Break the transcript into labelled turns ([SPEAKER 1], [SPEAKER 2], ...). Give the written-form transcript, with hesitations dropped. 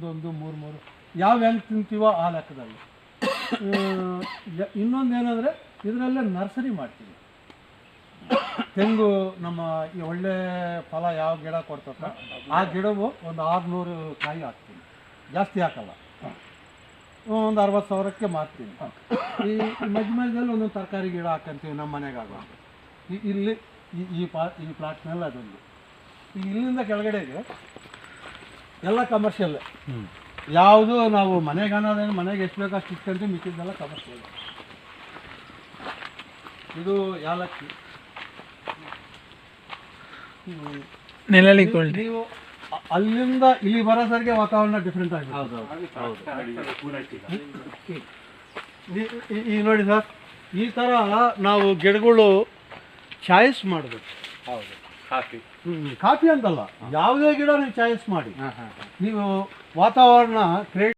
[SPEAKER 1] ಒಂದೊಂದು ಮೂರು ಮೂರು ಯಾವ ಹೆಂಗೆ ತಿಂತೀವೋ ಆ ಲೆಕ್ಕದಲ್ಲಿ. ಇನ್ನೊಂದು ಏನಂದರೆ ಇದರಲ್ಲೇ ನರ್ಸರಿ ಮಾಡ್ತೀವಿ. ತೆಂಗು ನಮ್ಮ ಈ ಒಳ್ಳೆ ಫಲ ಯಾವ ಗಿಡ ಕೊಡ್ತಕ್ಕ ಆ ಗಿಡವು ಒಂದು 600 ಕಾಯಿ ಹಾಕ್ತೀನಿ, ಜಾಸ್ತಿ ಹಾಕಲ್ಲ. ಒಂದು 60,000ಕ್ಕೆ ಮಾರ್ತೀನಿ. ಈ ಮಧ್ಯ ಮಧ್ಯದಲ್ಲಿ ಒಂದೊಂದು ತರಕಾರಿ ಗಿಡ ಹಾಕಂತೀವಿ ನಮ್ಮ ಮನೆಗೆ ಆಗುವಂಥ. ಇಲ್ಲಿ ಈ ಪ್ಲಾಟ್ನಲ್ಲಿ ಅದೊಂದು. ಈಗ ಇಲ್ಲಿಂದ ಕೆಳಗಡೆಗೆ ಎಲ್ಲ ಕಮರ್ಷಿಯಲ್. ಯಾವುದು ನಾವು ಮನೆಗೆ ಅನ್ನೋದೇನು ಮನೆಗೆ ಎಷ್ಟು ಬೇಕೋ ಅಷ್ಟು ಇಟ್ಕೊಂತೀವಿ, ಮಿಕ್ಕಿದ್ದೆಲ್ಲ ಕಮರ್ಷಿಯಲ್. ಇದು ಯಾಲಕ್ಕಿ. ನೀವು ಅಲ್ಲಿಂದ ಇಲ್ಲಿ ಬರೋಸರಿಗೆ ವಾತಾವರಣ ಡಿಫ್ರೆಂಟ್ ಆಗಿದೆ. ಈಗ ನೋಡಿ ಸರ್, ಈ ಥರ ನಾವು ಗಿಡಗಳು ಚಾಯ್ಸ್ ಮಾಡಬೇಕು.
[SPEAKER 2] ಹೌದು,
[SPEAKER 1] ಕಾಫಿ ಅಂತಲ್ಲ, ಯಾವುದೇ ಗಿಡ ನೀವು ಚಾಯ್ಸ್ ಮಾಡಿ. ನೀವು ವಾತಾವರಣ ಕ್ರಿಯೇಟ್